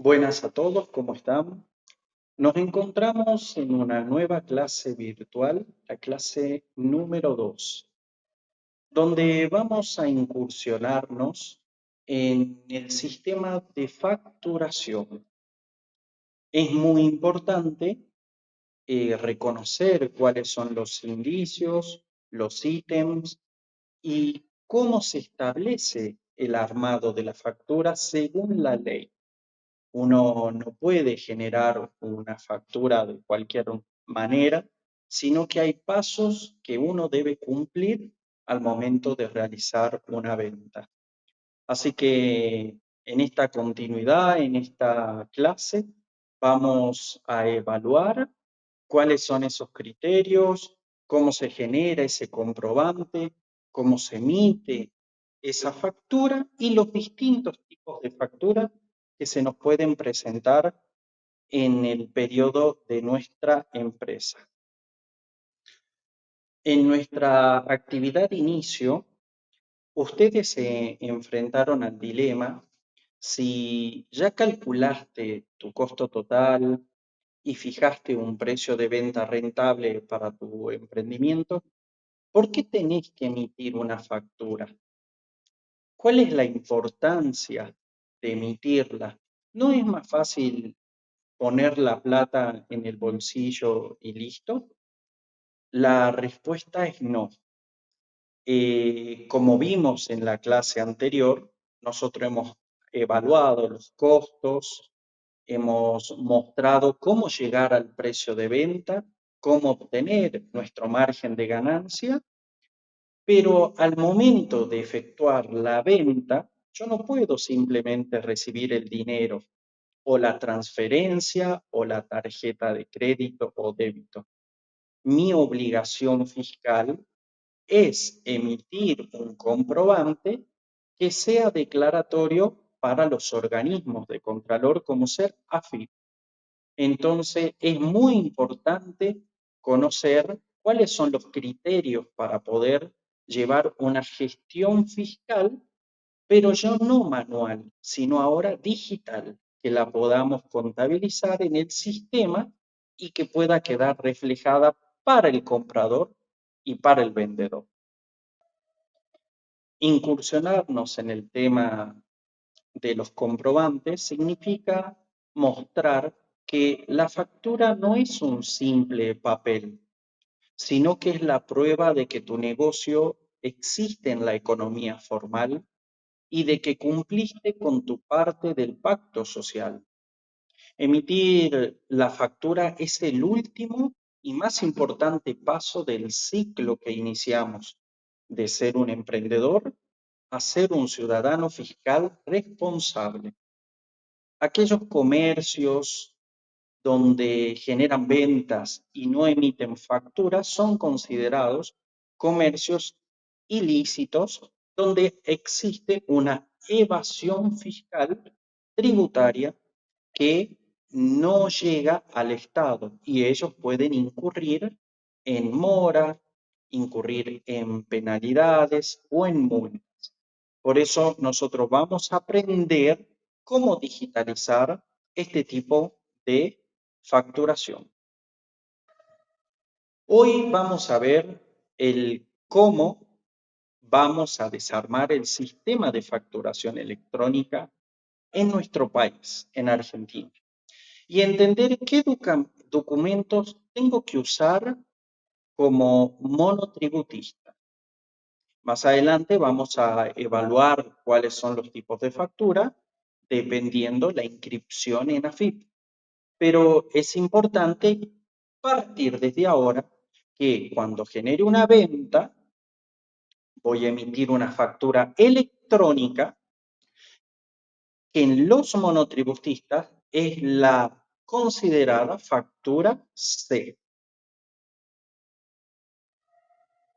Buenas a todos, ¿cómo están? Nos encontramos en una nueva clase virtual, la clase número 2, donde vamos a incursionarnos en el sistema de facturación. Es muy importante reconocer cuáles son los indicios, los ítems y cómo se establece el armado de la factura según la ley. Uno no puede generar una factura de cualquier manera, sino que hay pasos que uno debe cumplir al momento de realizar una venta. Así que en esta continuidad, en esta clase, vamos a evaluar cuáles son esos criterios, cómo se genera ese comprobante, cómo se emite esa factura y los distintos tipos de factura que se nos pueden presentar en el periodo de nuestra empresa. En nuestra actividad de inicio, ustedes se enfrentaron al dilema si ya calculaste tu costo total y fijaste un precio de venta rentable para tu emprendimiento. ¿Por qué tenés que emitir una factura? ¿Cuál es la importancia de emitirla? ¿No es más fácil poner la plata en el bolsillo y listo? La respuesta es no. Como vimos en la clase anterior, nosotros hemos evaluado los costos, hemos mostrado cómo llegar al precio de venta, cómo obtener nuestro margen de ganancia, pero al momento de efectuar la venta, yo no puedo simplemente recibir el dinero o la transferencia o la tarjeta de crédito o débito. Mi obligación fiscal es emitir un comprobante que sea declaratorio para los organismos de Contralor como ser AFIP. Entonces, es muy importante conocer cuáles son los criterios para poder llevar una gestión fiscal, pero ya no manual, sino ahora digital, que la podamos contabilizar en el sistema y que pueda quedar reflejada para el comprador y para el vendedor. Incursionarnos en el tema de los comprobantes significa mostrar que la factura no es un simple papel, sino que es la prueba de que tu negocio existe en la economía formal y de que cumpliste con tu parte del pacto social. Emitir la factura es el último y más importante paso del ciclo que iniciamos de ser un emprendedor a ser un ciudadano fiscal responsable. Aquellos comercios donde generan ventas y no emiten facturas son considerados comercios ilícitos donde existe una evasión fiscal tributaria que no llega al Estado y ellos pueden incurrir en mora, incurrir en penalidades o en multas. Por eso nosotros vamos a aprender cómo digitalizar este tipo de facturación. Hoy vamos a ver el cómo vamos a desarmar el sistema de facturación electrónica en nuestro país, en Argentina, y entender qué documentos tengo que usar como monotributista. Más adelante vamos a evaluar cuáles son los tipos de factura dependiendo la inscripción en AFIP. Pero es importante partir desde ahora que cuando genere una venta, voy a emitir una factura electrónica que en los monotributistas es la considerada factura C.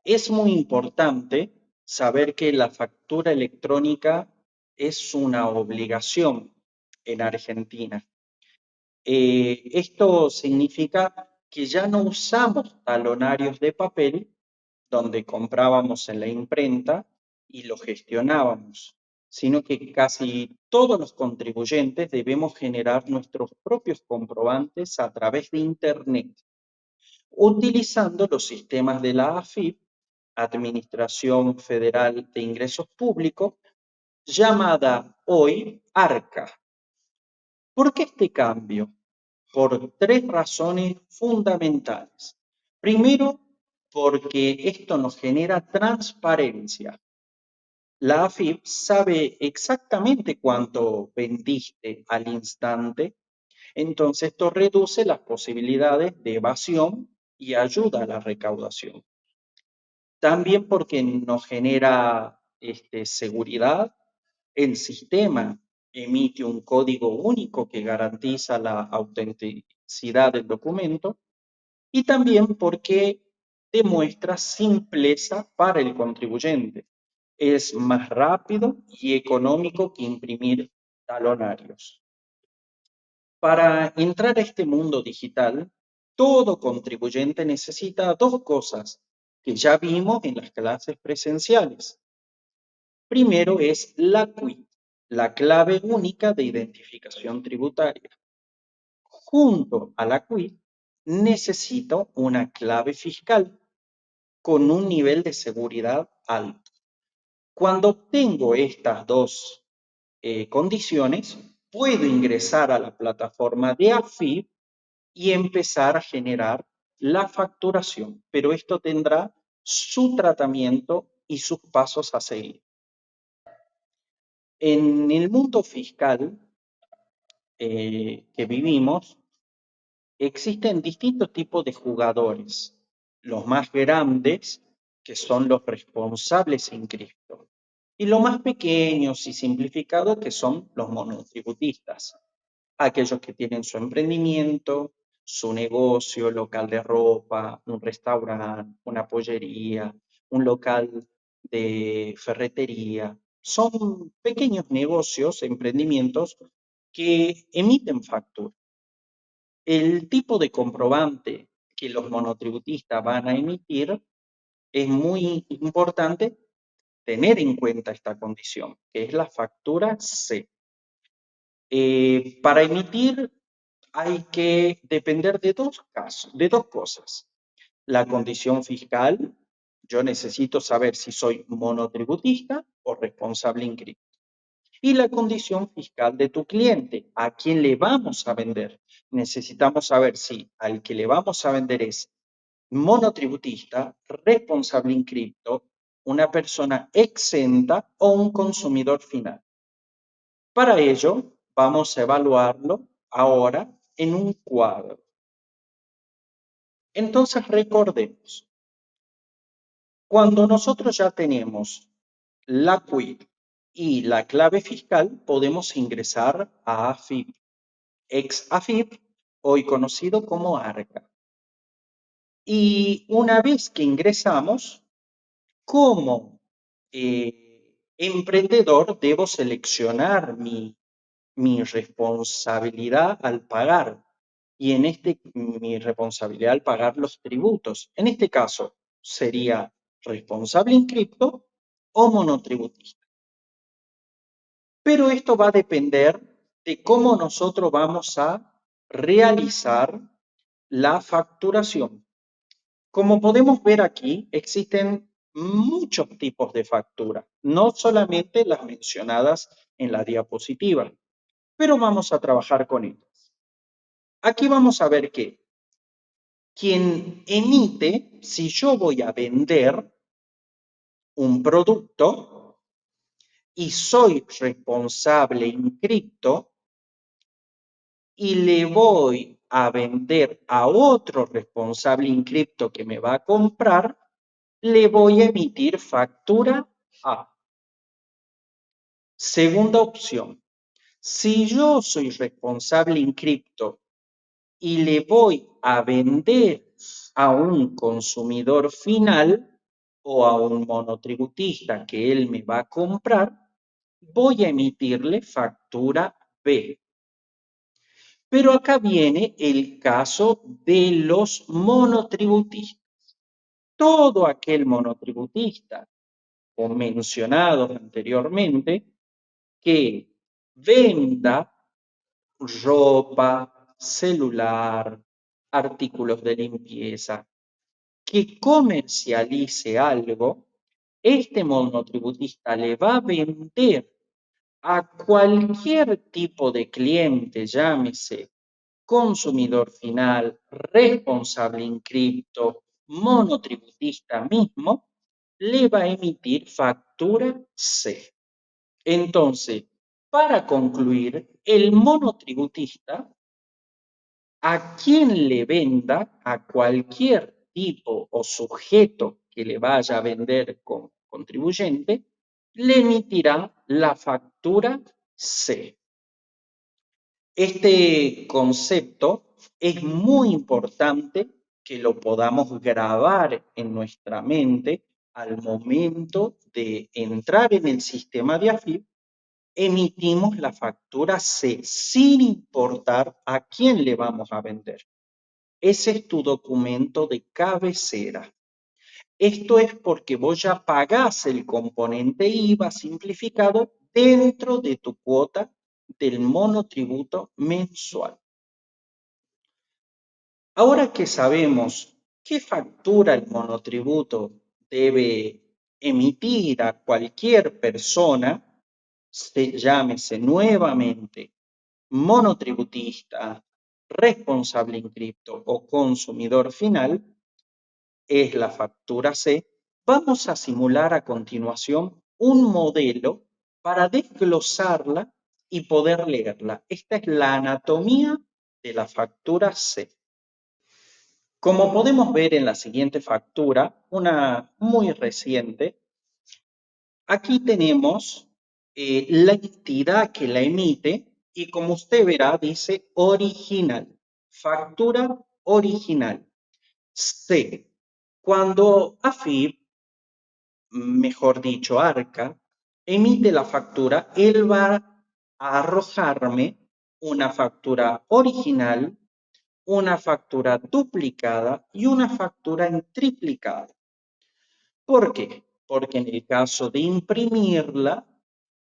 Es muy importante saber que la factura electrónica es una obligación en Argentina. Esto significa que ya no usamos talonarios de papel donde comprábamos en la imprenta y lo gestionábamos. sino que casi todos los contribuyentes debemos generar nuestros propios comprobantes a través de Internet, utilizando los sistemas de la AFIP, Administración Federal de Ingresos Públicos, llamada hoy ARCA. ¿Por qué este cambio? Por tres razones fundamentales. Primero, porque esto nos genera transparencia. La AFIP sabe exactamente cuánto vendiste al instante, entonces esto reduce las posibilidades de evasión y ayuda a la recaudación. También porque nos genera seguridad. El sistema emite un código único que garantiza la autenticidad del documento y también porque demuestra simpleza para el contribuyente. Es más rápido y económico que imprimir talonarios. Para entrar a este mundo digital, todo contribuyente necesita dos cosas que ya vimos en las clases presenciales. Primero es la CUIT, la clave única de identificación tributaria. Junto a la CUIT, necesito una clave fiscal con un nivel de seguridad alto. Cuando obtengo estas dos condiciones, puedo ingresar a la plataforma de AFIP y empezar a generar la facturación, pero esto tendrá su tratamiento y sus pasos a seguir. En el mundo fiscal que vivimos, existen distintos tipos de jugadores. Los más grandes, que son los responsables inscriptos, y los más pequeños y simplificados, que son los monotributistas, aquellos que tienen su emprendimiento, su negocio, local de ropa, un restaurante, una pollería, un local de ferretería. Son pequeños negocios, emprendimientos que emiten factura. El tipo de comprobante que los monotributistas van a emitir es muy importante tener en cuenta esta condición, que es la factura C. Para emitir hay que depender de dos cosas. La condición fiscal, yo necesito saber si soy monotributista o responsable inscripto. Y la condición fiscal de tu cliente, a quién le vamos a vender. Necesitamos saber si al que le vamos a vender es monotributista, responsable inscripto, una persona exenta o un consumidor final. Para ello, vamos a evaluarlo ahora en un cuadro. Entonces, recordemos, cuando nosotros ya tenemos la CUIT y la clave fiscal, podemos ingresar a AFIP, ex AFIP, hoy conocido como ARCA. Y una vez que ingresamos, como emprendedor debo seleccionar mi responsabilidad al pagar. Y mi responsabilidad al pagar los tributos. En este caso, sería responsable inscripto o monotributista. Pero esto va a depender de cómo nosotros vamos a realizar la facturación. Como podemos ver aquí, existen muchos tipos de factura, no solamente las mencionadas en la diapositiva, pero vamos a trabajar con ellas. Aquí vamos a ver que quien emite, si yo voy a vender un producto y soy responsable inscripto y le voy a vender a otro responsable inscripto que me va a comprar, le voy a emitir factura A. Segunda opción, si yo soy responsable inscripto y le voy a vender a un consumidor final o a un monotributista que él me va a comprar, voy a emitirle factura B. Pero acá viene el caso de los monotributistas. Todo aquel monotributista o mencionado anteriormente que venda ropa, celular, artículos de limpieza, que comercialice algo, este monotributista le va a vender a cualquier tipo de cliente, llámese consumidor final, responsable inscripto, monotributista mismo, le va a emitir factura C. Entonces, para concluir, el monotributista a quien le venda, a cualquier tipo o sujeto que le vaya a vender como contribuyente, le emitirá la factura C. Este concepto es muy importante que lo podamos grabar en nuestra mente al momento de entrar en el sistema de AFIP. Emitimos la factura C sin importar a quién le vamos a vender. Ese es tu documento de cabecera. Esto es porque vos ya pagás el componente IVA simplificado dentro de tu cuota del monotributo mensual. Ahora que sabemos qué factura el monotributo debe emitir a cualquier persona, llámese nuevamente monotributista, responsable inscripto o consumidor final, es la factura C, vamos a simular a continuación un modelo para desglosarla y poder leerla. Esta es la anatomía de la factura C. Como podemos ver en la siguiente factura, una muy reciente, aquí tenemos la entidad que la emite y como usted verá dice original, factura original. C. Cuando AFIP, mejor dicho ARCA, emite la factura, él va a arrojarme una factura original, una factura duplicada y una factura en triplicada. ¿Por qué? Porque en el caso de imprimirla,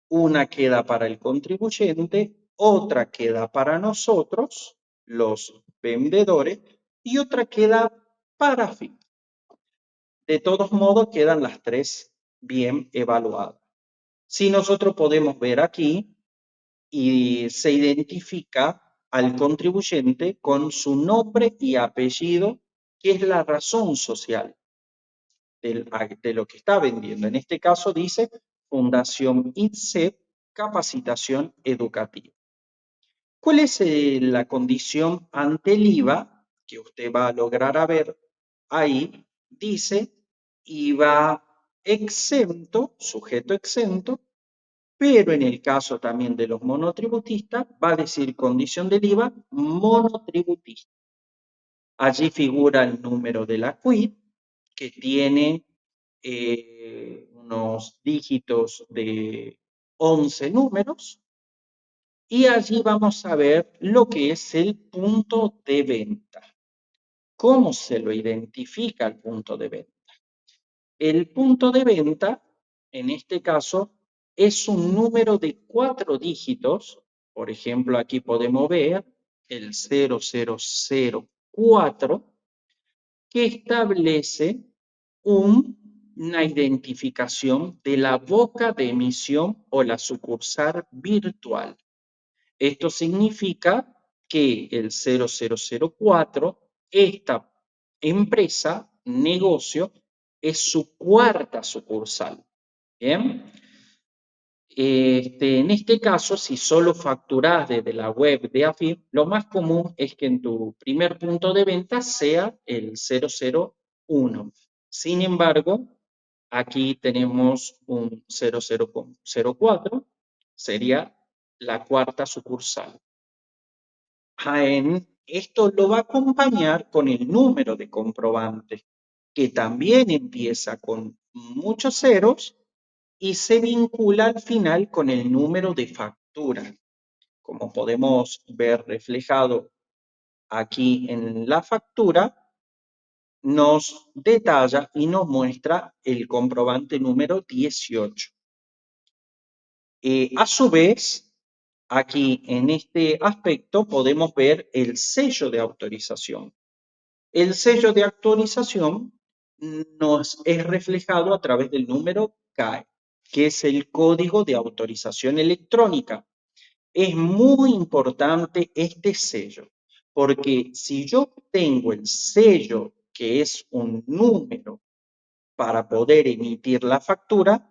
una queda para el contribuyente, otra queda para nosotros, los vendedores, y otra queda para FIP. De todos modos, quedan las tres bien evaluadas. Si nosotros podemos ver aquí, y se identifica al contribuyente con su nombre y apellido, que es la razón social de lo que está vendiendo. En este caso dice Fundación INSEP, capacitación educativa. ¿Cuál es la condición ante el IVA que usted va a lograr a ver ahí? Dice IVA exento, sujeto exento, pero en el caso también de los monotributistas va a decir condición del IVA monotributista. Allí figura el número de la CUIT, que tiene unos dígitos de 11 números, y allí vamos a ver lo que es el punto de venta. ¿Cómo se lo identifica el punto de venta? El punto de venta, en este caso, es un número de 4 dígitos. Por ejemplo, aquí podemos ver el 0004, que establece una identificación de la boca de emisión o la sucursal virtual. Esto significa que el 0004, esta empresa, negocio, es su cuarta sucursal. Bien. En este caso, si solo facturás desde la web de AFIP, lo más común es que en tu primer punto de venta sea el 001. Sin embargo, aquí tenemos un 0004, sería la cuarta sucursal. Esto lo va a acompañar con el número de comprobante, que también empieza con muchos ceros y se vincula al final con el número de factura. Como podemos ver reflejado aquí en la factura, nos detalla y nos muestra el comprobante número 18. A su vez, aquí en este aspecto podemos ver el sello de autorización. El sello de autorización nos es reflejado a través del número CAE, que es el código de autorización electrónica. Es muy importante este sello, porque si yo tengo el sello, que es un número para poder emitir la factura,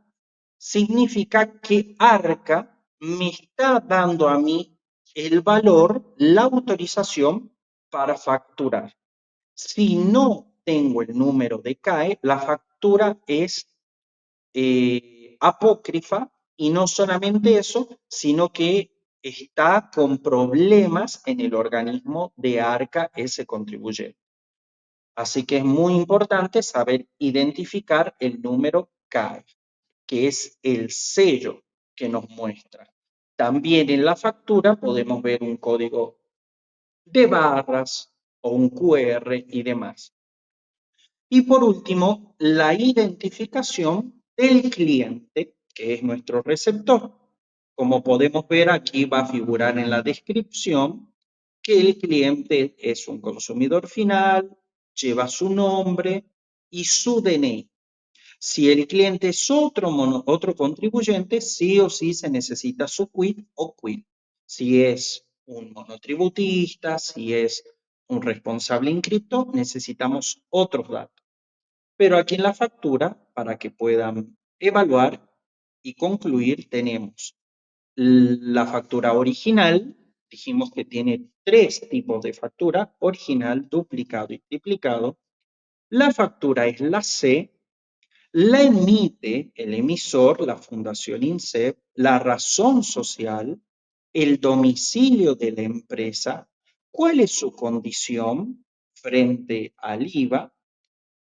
significa que Arca me está dando a mí el valor, la autorización para facturar. Si no tengo el número de CAE, la factura es apócrifa y no solamente eso, sino que está con problemas en el organismo de ARCA ese contribuyente. Así que es muy importante saber identificar el número CAE, que es el sello que nos muestra. También en la factura podemos ver un código de barras o un QR y demás. Y por último, la identificación del cliente, que es nuestro receptor. Como podemos ver, aquí va a figurar en la descripción que el cliente es un consumidor final, lleva su nombre y su DNI. Si el cliente es otro contribuyente, sí o sí se necesita su quit o quit. Si es un monotributista, si es un responsable inscripto, necesitamos otros datos. Pero aquí en la factura, para que puedan evaluar y concluir, tenemos la factura original. Dijimos que tiene 3 tipos de factura: original, duplicado y triplicado. La factura es la C, la emite el emisor, la Fundación INSEP, la razón social, el domicilio de la empresa, cuál es su condición frente al IVA,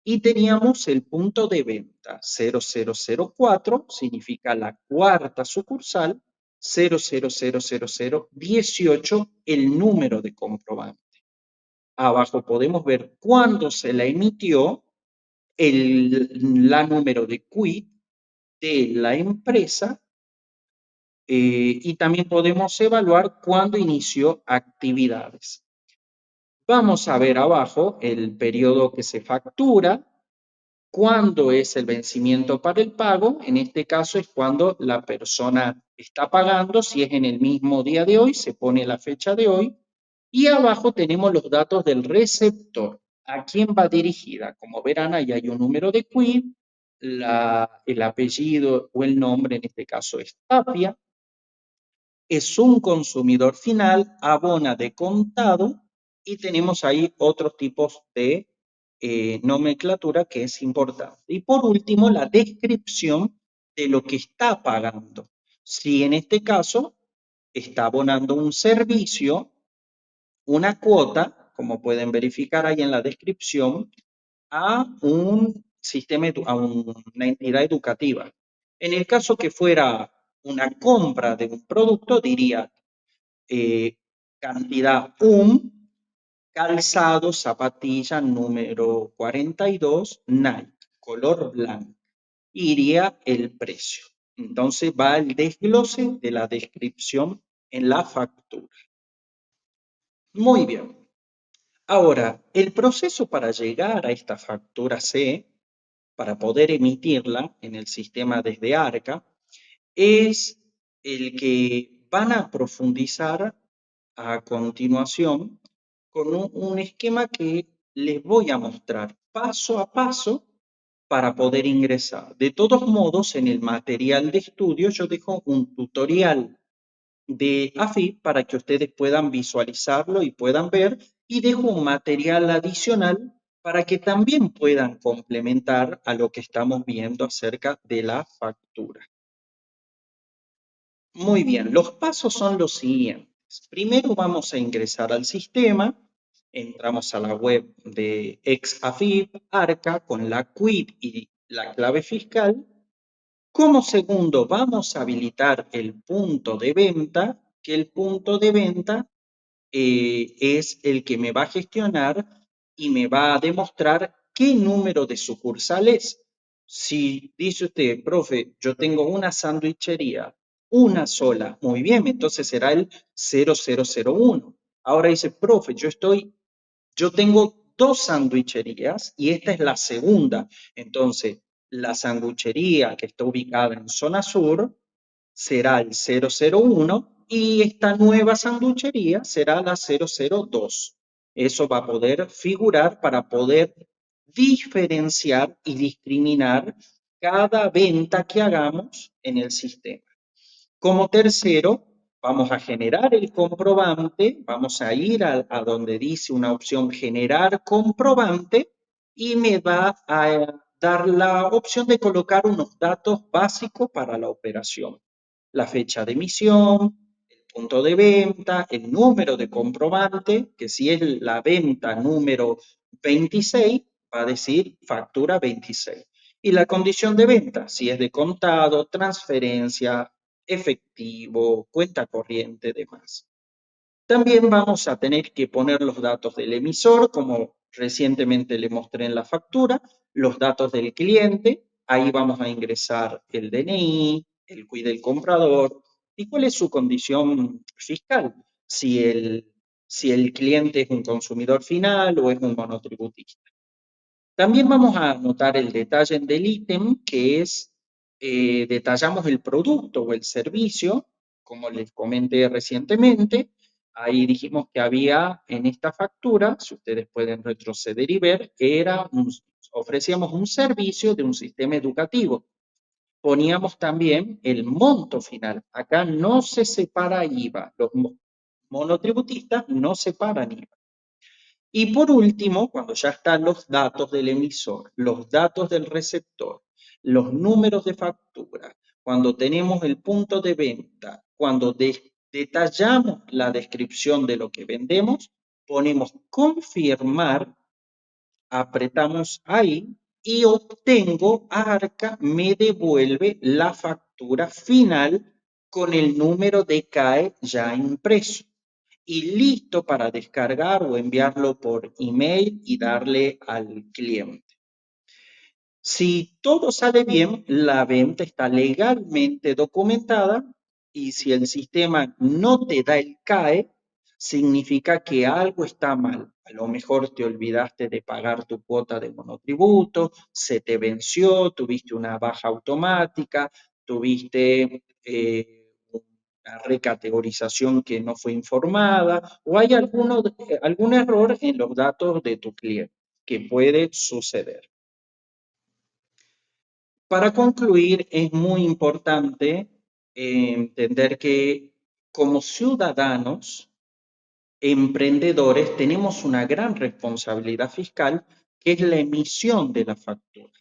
y teníamos el punto de venta 0004, significa la cuarta sucursal, 000018, el número de comprobante. Abajo podemos ver cuándo se la emitió, la número de quit de la empresa, y también podemos evaluar cuándo inició actividades. Vamos a ver abajo el periodo que se factura, cuándo es el vencimiento para el pago. En este caso es cuando la persona está pagando. Si es en el mismo día de hoy, se pone la fecha de hoy. Y abajo tenemos los datos del receptor. ¿A quién va dirigida? Como verán, ahí hay un número de quit, el apellido o el nombre, en este caso es Tapia. Es un consumidor final, abona de contado, y tenemos ahí otros tipos de nomenclatura que es importante. Y por último, la descripción de lo que está pagando. Si en este caso está abonando un servicio, una cuota, como pueden verificar ahí en la descripción, a un sistema, a una entidad educativa. En el caso que fuera una compra de un producto, diría cantidad calzado, zapatilla número 42, Nike, color blanco. Iría el precio. Entonces va el desglose de la descripción en la factura. Muy bien. Ahora, el proceso para llegar a esta factura C, para poder emitirla en el sistema desde Arca, es el que van a profundizar a continuación con un esquema que les voy a mostrar paso a paso para poder ingresar. De todos modos, en el material de estudio yo dejo un tutorial de AFIP para que ustedes puedan visualizarlo y puedan ver, y dejo un material adicional para que también puedan complementar a lo que estamos viendo acerca de la factura. Muy bien, los pasos son los siguientes. Primero vamos a ingresar al sistema, entramos a la web de ex-AFIP, Arca, con la quit y la clave fiscal. Como segundo, vamos a habilitar el punto de venta, que el punto de venta es el que me va a gestionar y me va a demostrar qué número de sucursal es. Si dice usted, profe, yo tengo una sandwichería una sola. Muy bien, entonces será el 0001. Ahora dice, profe, yo tengo dos sanduicherías y esta es la segunda. Entonces, la sanduichería que está ubicada en zona sur será el 001 y esta nueva sanduichería será la 002. Eso va a poder figurar para poder diferenciar y discriminar cada venta que hagamos en el sistema. Como tercero, vamos a generar el comprobante, vamos a ir a donde dice una opción generar comprobante y me va a dar la opción de colocar unos datos básicos para la operación. La fecha de emisión, el punto de venta, el número de comprobante, que si es la venta número 26, va a decir factura 26. Y la condición de venta, si es de contado, transferencia, efectivo, cuenta corriente, demás. También vamos a tener que poner los datos del emisor, como recientemente le mostré en la factura, los datos del cliente, ahí vamos a ingresar el DNI, el CUI del comprador y cuál es su condición fiscal, si el cliente es un consumidor final o es un monotributista. También vamos a anotar el detalle del ítem, que es, detallamos el producto o el servicio, como les comenté recientemente. Ahí dijimos que había en esta factura, si ustedes pueden retroceder y ver, ofrecíamos un servicio de un sistema educativo. Poníamos también el monto final. Acá no se separa IVA. Los monotributistas no separan IVA. Y por último, cuando ya están los datos del emisor, los datos del receptor, los números de factura, cuando tenemos el punto de venta, cuando detallamos la descripción de lo que vendemos, ponemos confirmar, apretamos ahí y obtengo, Arca me devuelve la factura final con el número de CAE ya impreso y listo para descargar o enviarlo por email y darle al cliente. Si todo sale bien, la venta está legalmente documentada y si el sistema no te da el CAE, significa que algo está mal. A lo mejor te olvidaste de pagar tu cuota de monotributo, se te venció, tuviste una baja automática, tuviste una recategorización que no fue informada o hay algún error en los datos de tu cliente que puede suceder. Para concluir, es muy importante entender que como ciudadanos, emprendedores, tenemos una gran responsabilidad fiscal que es la emisión de la factura.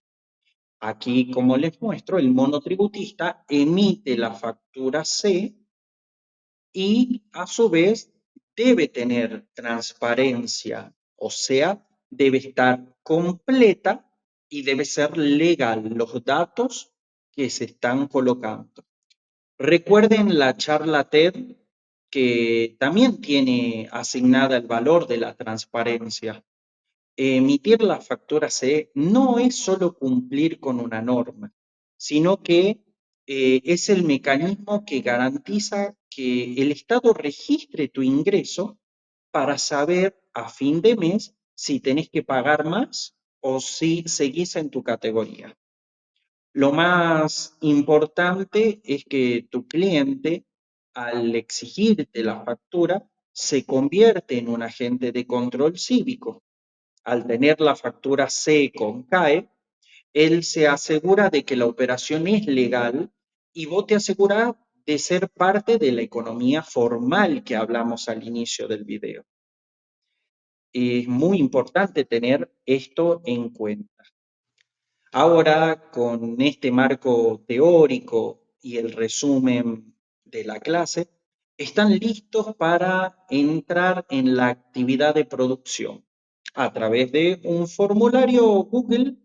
Aquí, como les muestro, el monotributista emite la factura C y a su vez debe tener transparencia, o sea, debe estar completa y debe ser legal los datos que se están colocando. Recuerden la charla TED que también tiene asignada el valor de la transparencia. Emitir la factura C no es solo cumplir con una norma, sino que es el mecanismo que garantiza que el Estado registre tu ingreso para saber a fin de mes si tenés que pagar más o si seguís en tu categoría. Lo más importante es que tu cliente, al exigirte la factura, se convierte en un agente de control cívico. Al tener la factura C con CAE, él se asegura de que la operación es legal y vos te aseguras de ser parte de la economía formal que hablamos al inicio del video. Es muy importante tener esto en cuenta. Ahora, con este marco teórico y el resumen de la clase, están listos para entrar en la actividad de producción a través de un formulario Google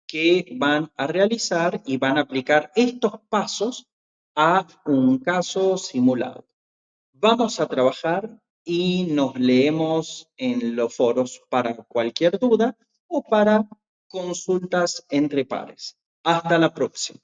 que van a realizar y van a aplicar estos pasos a un caso simulado. Vamos a trabajar y nos leemos en los foros para cualquier duda o para consultas entre pares. Hasta la próxima.